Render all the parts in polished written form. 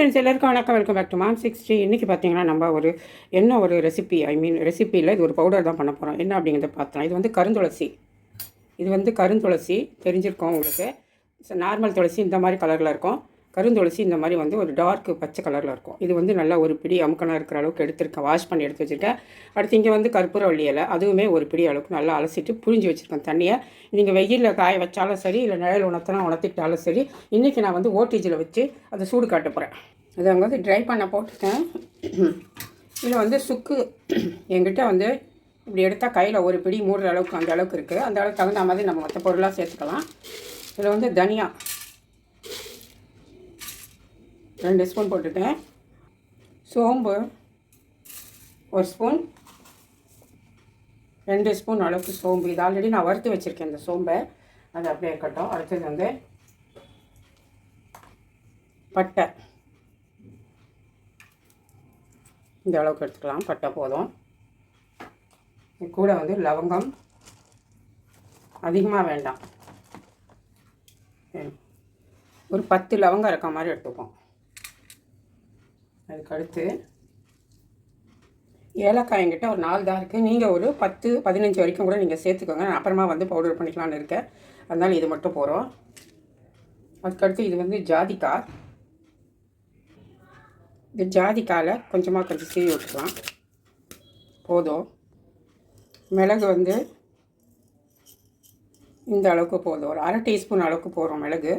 Friends, எல்லாருக்கும் வணக்கம். Welcome back to mom 60. இன்றைக்கி பார்த்தீங்கன்னா நம்ம ஒரு ரெசிபி, ரெசிபியில் இது ஒரு பவுடர் தான் பண்ண போகிறோம். என்ன அப்படிங்கிறத பார்த்தோம். இது வந்து கருந்துளசி. தெரிஞ்சிருக்கோம் உங்களுக்கு. நார்மல் துளசி இந்த மாதிரி கலரில் இருக்கும். கருந்துளசி இந்த மாதிரி வந்து ஒரு டார்க் பச்சை கலரில் இருக்கும். இது வந்து நல்லா ஒரு பிடி அமுக்கணம் இருக்கிற அளவுக்கு எடுத்துருக்கேன். வாஷ் பண்ணி எடுத்து வச்சுருக்கேன். அடுத்து இங்கே வந்து கற்பூரவள்ளி இலை, அதுவுமே ஒரு பிடி அளவுக்கு நல்லா அலசிட்டு புழிஞ்சு வச்சுருக்கேன் தண்ணியை. நீங்கள் வெயிலில் காய வச்சாலும் சரி, இல்லை நிழல் உணர்த்திட்டாலும் சரி. இன்றைக்கி நான் வந்து ஓடிஜியில் வச்சு அதை சூடு காட்ட போகிறேன். அதை அங்கே வந்து ட்ரை பண்ண போட்டுருக்கேன். இதில் வந்து சுக்கு என்கிட்ட வந்து இப்படி எடுத்தால் கையில் ஒரு பிடி மூடுற அளவுக்கு அந்த அளவுக்கு இருக்குது. அந்த அளவுக்கு தகுந்த மாதிரி நம்ம மற்ற பொருளாக சேர்த்துக்கலாம். இதில் வந்து தனியா 2 ஸ்பூன் போட்டுட்டேன். சோம்பு 1 ஸ்பூன், 2 ஸ்பூன் அளவுக்கு சோம்பு. இது ஆல்ரெடி நான் வறுத்து வச்சுருக்கேன் இந்த சோம்பை. அது அப்படியே இருக்கட்டும். அடுத்தது வந்து பட்டை, இந்த அளவுக்கு எடுத்துக்கலாம். பட்டை போதும். கூட வந்து லவங்கம் அதிகமாக வேண்டாம், ஒரு 10 லவங்கம் இருக்க மாதிரி எடுத்துப்போம். அதுக்கடுத்து ஏலக்காய் என்கிட்ட ஒரு 4 தான் இருக்குது. நீங்கள் ஒரு 10-15 வரைக்கும் கூட நீங்கள் சேர்த்துக்கோங்க. நான் அப்புறமா வந்து பவுடர் பண்ணிக்கலான்னு இருக்கேன். அதனால் இது மட்டும் போகிறோம். அதுக்கடுத்து இது வந்து ஜாதிக்காய். இது ஜாதிக்காயில் கொஞ்சம் சீவி விட்டுக்கலாம், போதும். மிளகு வந்து இந்த அளவுக்கு போதும். ஒரு 1/2 டீஸ்பூன் அளவுக்கு போகிறோம் மிளகு.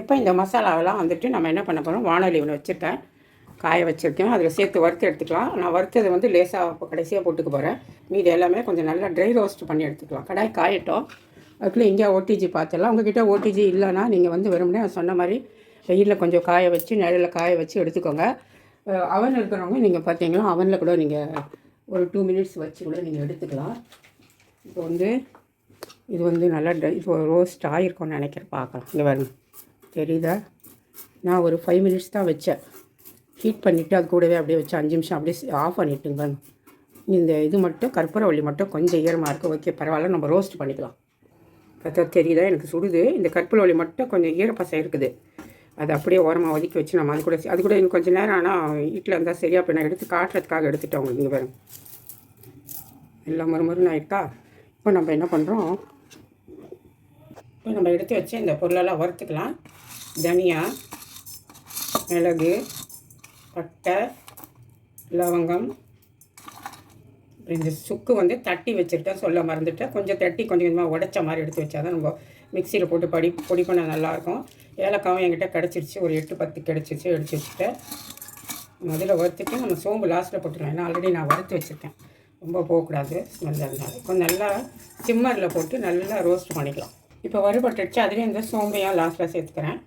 இப்போ இந்த மசாலாவெல்லாம் வந்துட்டு நம்ம என்ன பண்ண போகிறோம், வானொலி ஒன்று வச்சுருக்கேன், காய வச்சுருக்கேன். அதில் சேர்த்து வறுத்து எடுத்துக்கலாம். நான் வறுத்ததை வந்து லேசாக கடைசியாக போட்டுக்க போகிறேன். மீது எல்லாமே கொஞ்சம் நல்லா ட்ரை ரோஸ்ட் பண்ணி எடுத்துக்கலாம். கடாய் காயட்டும். அதுக்குள்ளே இங்கே ஓடிஜி பார்த்துடலாம். உங்கள்கிட்ட ஓடிஜி இல்லைன்னா நீங்கள் வந்து வெறுமனே சொன்ன மாதிரி வெயிலில் கொஞ்சம் காய வச்சு நிழலில் காய வச்சு எடுத்துக்கோங்க. அவன் இருக்கிறவங்க நீங்கள் பார்த்தீங்கன்னா அவனில் கூட நீங்கள் ஒரு 2 மினிட்ஸ் வச்சு கூட நீங்கள் எடுத்துக்கலாம். இப்போ வந்து இது வந்து நல்லா இப்போ ரோஸ்ட் ஆகிருக்கும்னு நினைக்கிறேன். பார்க்கலாம். இங்கே வரணும், தெரியுதா? நான் ஒரு 5 மினிட்ஸ் தான் வச்சேன். ஹீட் பண்ணிவிட்டு அது கூடவே அப்படியே வச்சு 5 நிமிஷம் அப்படியே ஆஃப் பண்ணிவிட்டுங்க. இந்த இது மட்டும் கற்பூரவள்ளி மட்டும் கொஞ்சம் ஈரமாக இருக்குது. ஓகே, பரவாயில்ல, நம்ம ரோஸ்ட் பண்ணிக்கலாம். பார்த்தா தெரியுதா? எனக்கு சுடுது. இந்த கற்பூரவள்ளி மட்டும் கொஞ்சம் ஈரப்பசை இருக்குது. அது அப்படியே ஓரமாக ஒதுக்கி வச்சு நம்ம அது கூட இன்னும் கொஞ்சம் நேரம் ஆனால் வீட்டில் இருந்தால் சரியாக போய் நான் எடுத்து காட்டுறதுக்காக எடுத்துகிட்டேன் உங்களுக்கு. இங்கே வரும் எல்லாம் மறுமருன்னு ஆகிட்டா. இப்போ நம்ம என்ன பண்ணுறோம், இப்போ நம்ம எடுத்து வச்சு இந்த பொருளெல்லாம் வறுத்துக்கலாம். தனியா, மிளகு, பட்டை, லவங்கம், இந்த சுக்கு வந்து தட்டி வச்சுருக்கேன், சொல்ல மறந்துட்டேன். கொஞ்சம் தட்டி கொஞ்சம் கொஞ்சமாக உடைச்ச மாதிரி எடுத்து வச்சா தான் நம்ம மிக்சியில் போட்டு பொடி பண்ண நல்லாயிருக்கும். ஏலக்காவும் என்கிட்ட கிடச்சிருச்சு, ஒரு 8-10 கிடச்சிருச்சு. எடுத்து வச்சுட்டேன். முதல்ல வறுத்துட்டு நம்ம சோம்பு லாஸ்ட்டில் போட்டுருவேன். ஏன்னா ஆல்ரெடி நான் வறுத்து வச்சுருக்கேன். ரொம்ப போகக்கூடாது ஸ்மெல் இருந்தாலும். கொஞ்சம் நல்லா சிம்மரில் போட்டு நல்லா ரோஸ்ட் பண்ணிக்கலாம். இப்போ வறுபட்டுடுச்சு. அதுலேயும் இந்த சோம்பையாக லாஸ்ட்டில் சேர்த்துக்கிறேன்.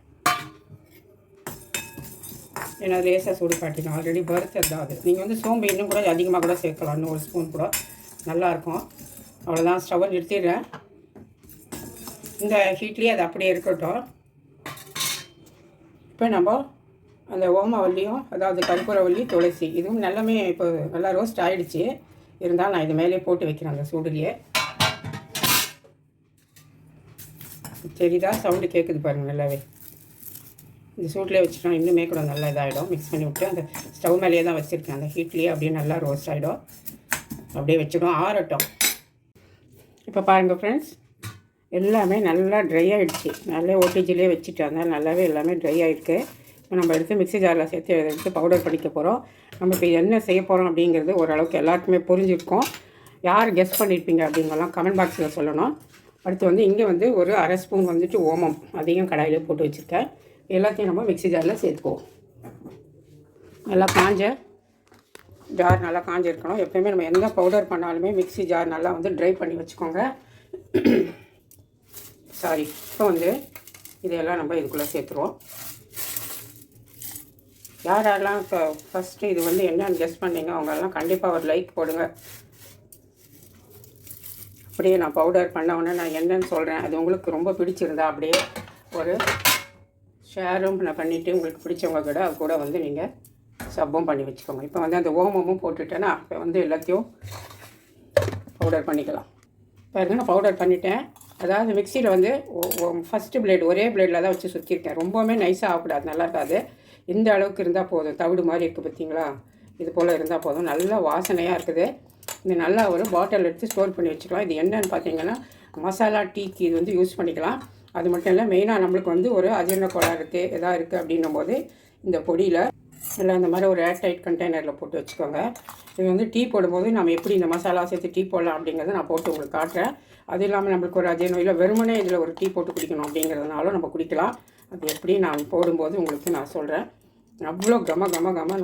ஏன்னா லேசாக சூடு காட்டிடும். ஆல்ரெடி வறுத்தது தான் அது. நீங்கள் வந்து சோம்பு இன்னும் கூட அதிகமாக கூட சேர்க்கலாம், இன்னும் 1 ஸ்பூன் கூட நல்லாயிருக்கும். அவ்வளோதான், ஸ்டவ்வை நிறுத்திடுறேன். இந்த ஹீட்லேயே அது அப்படியே இருக்கட்டும். இப்போ நம்ம அந்த ஓமவல்லியும், அதாவது கற்பூரவள்ளி, துளசி, இதுவும் நல்லாமே இப்போ நல்லா ரோஸ்ட் ஆகிடுச்சு. இருந்தாலும் நான் இது மேலே போட்டு வைக்கிறேன் அந்த சூடுலேயே. சரிதா? சவுண்டு கேட்குது பாருங்கள் நல்லாவே. இந்த சூட்லேயே வச்சுட்டோம், இன்னுமே கூட நல்லா இதாகிடும். மிக்ஸ் பண்ணி விட்டு அந்த ஸ்டவ் மேலேயே தான் வச்சுருக்கேன். அந்த ஹீட்லேயே அப்படியே நல்லா ரோஸ்ட் ஆகிடும். அப்படியே வச்சுடும், ஆறட்டும். இப்போ பாருங்கள் ஃப்ரெண்ட்ஸ், எல்லாமே நல்லா ட்ரை ஆகிடுச்சு. நல்லா ஓடிஜிலே வச்சுட்டு அதனால் நல்லாவே எல்லாமே ட்ரை ஆகிருக்கு. இப்போ நம்ம எடுத்து மிக்ஸி ஜாரில் சேர்த்து எடுத்து பவுடர் பண்ணிக்க போகிறோம். நம்ம இப்போ என்ன செய்ய போகிறோம் அப்படிங்கிறது ஓரளவுக்கு எல்லாருக்குமே புரிஞ்சிருக்கும். யார் கெஸ் பண்ணியிருப்பீங்க அப்படிங்கலாம் கமெண்ட் பாக்ஸில் சொல்லணும். அடுத்து வந்து இங்கே வந்து ஒரு 1/2 ஸ்பூன் வந்துட்டு ஓமம், அதையும் கடாயிலே போட்டு வச்சுருக்கேன். எல்லாத்தையும் நம்ம மிக்ஸி ஜாரில் சேர்த்துக்குவோம். நல்லா காஞ்ச ஜார், நல்லா காஞ்ச இருக்கணும். எப்போயுமே நம்ம எந்த பவுடர் பண்ணாலுமே மிக்ஸி ஜார் நல்லா வந்து ட்ரை பண்ணி வச்சுக்கோங்க. இப்போ வந்து இதையெல்லாம் நம்ம இதுக்குள்ளே சேர்த்துருவோம். யாரெல்லாம் ஃபஸ்ட்டு இது வந்து என்னன்னு கெஸ் பண்ணீங்க அவங்களெல்லாம் கண்டிப்பாக ஒரு லைக் போடுங்க. அப்படியே நான் பவுடர் பண்ண நான் என்னன்னு சொல்கிறேன், அது உங்களுக்கு ரொம்ப பிடிச்சிருந்தா அப்படியே ஒரு ஷேரும் நான் பண்ணிவிட்டு உங்களுக்கு பிடிச்சவங்க கூட அது கூட வந்து நீங்கள் சப்பும் பண்ணி வச்சுக்கோங்க. இப்போ வந்து அந்த ஓமமும் போட்டுட்டேன்னா இப்போ வந்து எல்லாத்தையும் பவுடர் பண்ணிக்கலாம். பாருங்க, நான் பவுடர் பண்ணிட்டேன். அதாவது மிக்சியில் வந்து ஃபஸ்ட்டு பிளேடு ஒரே பிளேடில் தான் வச்சு சுற்றிருக்கேன். ரொம்பவுமே நைஸாக ஆகக்கூடாது, நல்லா இருக்காது. இந்த அளவுக்கு இருந்தால் போதும். தவிடு மாதிரி இருக்குது பார்த்தீங்களா, இது போல் இருந்தால் போதும். நல்லா வாசனையாக இருக்குது. இது நல்லா ஒரு பாட்டில் எடுத்து ஸ்டோர் பண்ணி வச்சுக்கலாம். இது என்னென்னு பார்த்தீங்கன்னா மசாலா டீக்கு இது வந்து யூஸ் பண்ணிக்கலாம். அது மட்டும் இல்லை, மெயினாக நம்மளுக்கு வந்து ஒரு அஜீரண கோளாறு இருக்குது எதாவது இருக்குது அப்படின்னும் போது இந்த பொடியில் இல்லை இந்த மாதிரி ஒரு ஏர்டைட் கண்டெய்னரில் போட்டு வச்சுக்கோங்க. இது வந்து டீ போடும்போது நம்ம எப்படி இந்த மசாலா சேர்த்து டீ போடலாம் அப்படிங்கிறத நான் போட்டு உங்களுக்கு காட்டுறேன். அது இல்லாமல் நம்மளுக்கு ஒரு அஜீரணம் இல்லை வெறுமனே இதில் ஒரு டீ போட்டு குடிக்கணும் அப்படிங்கிறதுனாலும் நம்ம குடிக்கலாம். அது எப்படி நான் போடும்போது உங்களுக்கு நான் சொல்கிறேன். அவ்வளோ கம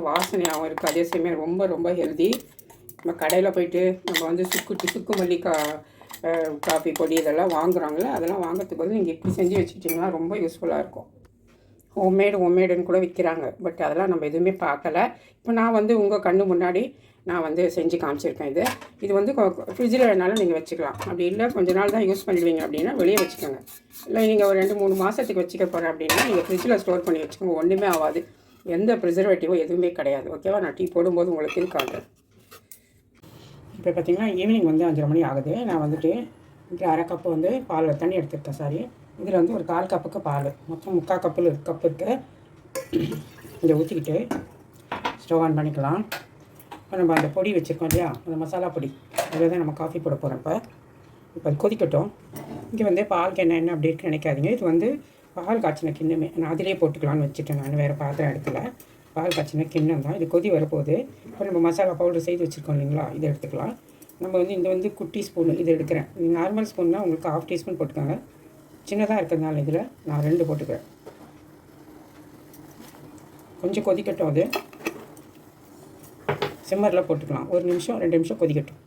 வாசனையாகவும் இருக்குது. அதே சமயம் ரொம்ப ரொம்ப ஹெல்தி. நம்ம கடையில் போய்ட்டு நம்ம வந்து சுக்கு மல்லி காஃபி பொடி இதெல்லாம் வாங்குகிறாங்களே, அதெல்லாம் வாங்கிறதுக்கு வந்து நீங்கள் இப்படி செஞ்சு வச்சுக்கிட்டிங்கன்னா ரொம்ப யூஸ்ஃபுல்லாக இருக்கும். ஹோம்மேடுன்னு கூட விற்கிறாங்க. பட் அதெல்லாம் நம்ம எதுவுமே பார்க்கல. இப்போ நான் வந்து உங்கள் கண்ணு முன்னாடி நான் வந்து செஞ்சு காமிச்சிருக்கேன். இது வந்து ஃப்ரிட்ஜில் வேணாலும் நீங்கள் வச்சுக்கலாம். அப்படி இல்லை கொஞ்ச நாள் தான் யூஸ் பண்ணிடுவீங்க அப்படின்னா வெளியே வச்சுக்கோங்க. இல்லை நீங்கள் ஒரு 2-3 மாதத்துக்கு வச்சுக்க போகிறேன் அப்படின்னா நீங்கள் ஃப்ரிட்ஜில் ஸ்டோர் பண்ணி வச்சுக்கோங்க. ஒன்றுமே ஆகாது. எந்த ப்ரிசர்வேட்டிவோ எதுவுமே கிடையாது. ஓகேவா? நான் டீ போடும்போது உங்களுக்கு இது காட்டுறேன். இப்போ பார்த்திங்கன்னா ஈவினிங் வந்து 5:30 மணி ஆகுது. நான் வந்துட்டு இதில் 1/2 கப்பு வந்து பால் தண்ணி எடுத்துருக்கேன். சாரி, இதில் வந்து ஒரு 1/4 கப்புக்கு பால், மொத்தம் 3/4 கப்புக்கு இதை ஊற்றிக்கிட்டு ஸ்டவ் ஆன் பண்ணிக்கலாம். இப்போ நம்ம அந்த பொடி வச்சுருக்கோம் இல்லையா, அந்த மசாலா பொடி, அதில் தான் நம்ம காஃபி போட போகிறோம். இப்போ அது கொதிக்கட்டும். இங்கே வந்து பாலுக்கு என்ன அப்படி இருக்குன்னு நினைக்காதீங்க. இது வந்து பால் காய்ச்சின கிண்ணமே, நான் அதிலே போட்டுக்கலான்னு வச்சுட்டேன். நான் வேறு பாத்திரம் எடுக்கல. பால் காய்ச்சின கிண்ணம் தான் இது. கொதி வரப்போகுது. இப்போ நம்ம மசாலா பவுடர் செய்து வச்சுருக்கோம் இல்லைங்களா, இதை எடுத்துக்கலாம். நம்ம வந்து இந்த வந்து குட்டி ஸ்பூன் இது எடுக்கிறேன். நார்மல் ஸ்பூன்னா உங்களுக்கு 1/2 டீஸ்பூன் போட்டுக்கோங்க. சின்னதாக இருக்கிறதுனால இதில் நான் 2 போட்டுக்கிறேன். கொஞ்சம் கொதிக்கட்டும். அது சிம்மரில் போட்டுக்கலாம். 1 நிமிஷம் 2 நிமிஷம் கொதிக்கட்டும்.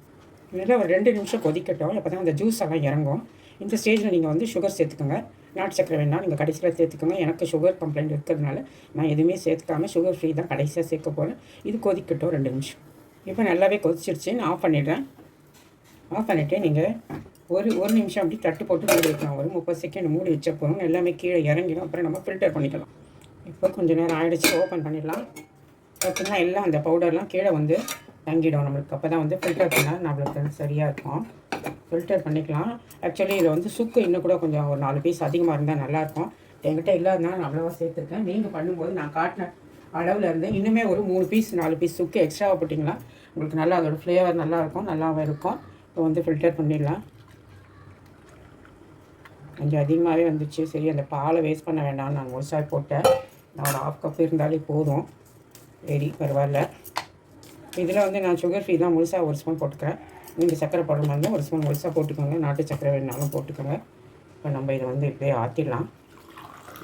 இல்லை ஒரு 2 நிமிஷம் கொதிக்கட்டும். அப்போ தான் அந்த ஜூஸ் எல்லாம் இறங்கும். இந்த ஸ்டேஜில் நீங்கள் வந்து சுகர் சேர்த்துக்கோங்க. நாட்டு சக்கரை வேணால் நீங்கள் கடைசியில் சேர்த்துக்கோங்க. எனக்கு சுகர் கம்ப்ளைண்ட் இருக்கிறதுனால நான் எதுவுமே சேர்த்துக்காமல் சுகர் ஃப்ரீ தான் கடைசியாக சேர்க்க போகிறேன். இது கொதிக்கட்டும் 2 நிமிஷம். இப்போ நல்லாவே கொதிச்சிருச்சு. நான் ஆஃப் பண்ணிடுறேன். ஆஃப் பண்ணிவிட்டு நீங்கள் ஒரு நிமிஷம் அப்படி தட்டு போட்டு மூடி வைக்கலாம். ஒரு 30 செகண்ட் மூடி வச்ச போகிறோம். எல்லாமே கீழே இறங்கிடும். அப்புறம் நம்ம ஃபில்டர் பண்ணிக்கலாம். இப்போ கொஞ்சம் நேரம் ஆகிடுச்சு. ஓப்பன் பண்ணிடலாம். பார்த்திங்கன்னா எல்லாம் அந்த பவுடர்லாம் கீழே வந்து தங்கிடும் நம்மளுக்கு. அப்போ தான் வந்து ஃபில்டர் பண்ணால் நம்மளுக்கு சரியாக இருக்கும். ஃபில்டர் பண்ணிக்கலாம். ஆக்சுவலி இதில் வந்து சுக்கு இன்னும் கூட கொஞ்சம் ஒரு 4 பீஸ் அதிகமாக இருந்தால் நல்லாயிருக்கும். என்கிட்ட இல்லாதனால நான் அவ்வளோவா சேர்த்துருக்கேன். நீங்கள் பண்ணும்போது நான் காட்டின அளவில் இருந்து இன்னுமே ஒரு 3 பீஸ் 4 பீஸ் சுக்கு எக்ஸ்ட்ராவாக போட்டிங்களா உங்களுக்கு நல்லா அதோடய ஃப்ளேவர் நல்லாயிருக்கும், நல்லாவும் இருக்கும். இப்போ வந்து ஃபில்டர் பண்ணிடலாம். கொஞ்சம் அதிகமாகவே வந்துச்சு. சரி, அந்த பாலை வேஸ்ட் பண்ண வேண்டாம்னு நான் முழுசாக போட்டேன். நான் ஒரு 1/2 கப் இருந்தாலே போதும். சரி, பரவாயில்ல. இதில் வந்து நான் சுகர் ஃப்ரீ தான் முழுசாக 1 ஸ்பூன் போட்டுக்கிறேன். நீங்கள் சக்கரை போடுற மாதிரி இருந்தால் 1 ஸ்பூன் முழுசாக போட்டுக்கோங்க. நாட்டு சக்கரை வேணாலும் போட்டுக்கோங்க. இப்போ நம்ம இதை வந்து இப்படியே ஆற்றிடலாம்.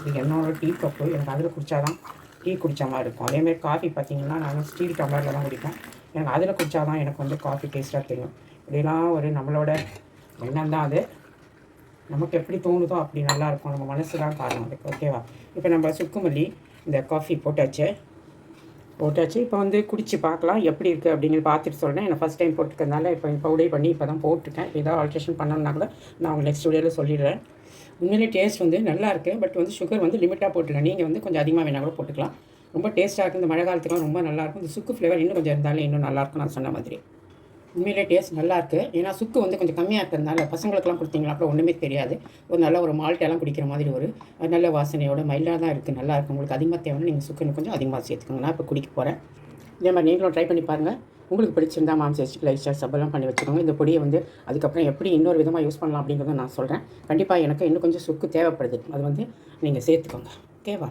இது என்னோடய டீ கப்பு. எனக்கு அதில் குடித்தாதான் டீ குடித்த மாதிரி இருக்கும். அதேமாதிரி காஃபி பார்த்திங்கன்னா நான் ஸ்டீல் டம்ளரில் தான் குடிப்பேன். எனக்கு அதில் குடித்தாதான் எனக்கு வந்து காஃபி டேஸ்ட்டாக தெரியும். இப்படிலாம் ஒரு நம்மளோட எண்ணம் தான் அது. நமக்கு எப்படி தோணுதோ அப்படி நல்லாயிருக்கும். நம்ம மனசு தான் காரணம் அதுக்கு. ஓகேவா? இப்போ நம்ம சுக்குமல்லி இந்த காஃபி போட்டாச்சு. இப்போ வந்து குடித்து பார்க்கலாம் எப்படி இருக்குது அப்படிங்கிறது பார்த்துட்டு சொல்கிறேன். எனக்கு ஃபஸ்ட் டைம் போட்டுக்கிறதுனால இப்போ பவுடர் பண்ணி இப்போ தான் போட்டிருக்கேன். ஏதாவது ஆல்ட்ரேஷன் பண்ணணும்னா கூட நான் உங்களுக்கு நெக்ஸ்ட் வீடியோவில் சொல்லிடுறேன். உண்மையிலே டேஸ்ட் வந்து நல்லாயிருக்கு. பட் வந்து சுகர் வந்து லிமிட்டாக போட்டுக்கலாம். நீங்கள் வந்து கொஞ்சம் அதிகமாக வேணால் கூட போட்டுக்கலாம். ரொம்ப டேஸ்ட்டாக இருக்குது. இந்த மழை காலத்துக்குலாம் ரொம்ப நல்லாயிருக்கும். இந்த சுக்கு ஃப்ளேவர் இன்னும் கொஞ்சம் இருந்தாலும் இன்னும் நல்லாயிருக்கும். நான் சொன்ன மாதிரி உண்மையிலே டேஸ்ட் நல்லாயிருக்கு. ஏன்னா சுக்கு வந்து கொஞ்சம் கம்மியாக இருக்கிறதுனால பசங்களுக்கெல்லாம் கொடுத்தீங்களா அப்புறம் ஒன்றுமே தெரியாது. ஒரு நல்ல ஒரு மால்ட்டெல்லாம் குடிக்கிற மாதிரி ஒரு நல்ல வாசனையோட மைல்டாக தான் இருக்குது. நல்லாயிருக்கும். உங்களுக்கு அதிகமாக தேவைன்னா நீங்கள் சுக்கு கொஞ்சம் அதிகமாக சேர்த்துக்கோங்க. நான் இப்போ குடிக்க போகிறேன். இதே மாதிரி நீங்களும் ட்ரை பண்ணி பாருங்கள். உங்களுக்கு பிடிச்சிருந்தா மாம்ஸ் லைஃப் ஸ்டைல் சப்பெல்லாம் பண்ணி வச்சுக்கோங்க. இந்த பொடியை வந்து அதுக்கப்புறம் எப்படி இன்னொரு விதமாக யூஸ் பண்ணலாம் அப்படிங்கிறத நான் சொல்கிறேன். கண்டிப்பாக எனக்கு இன்னும் கொஞ்சம் சுக்கு தேவைப்படுது. அது வந்து நீங்கள் சேர்த்துக்கோங்க. ஓகேவா?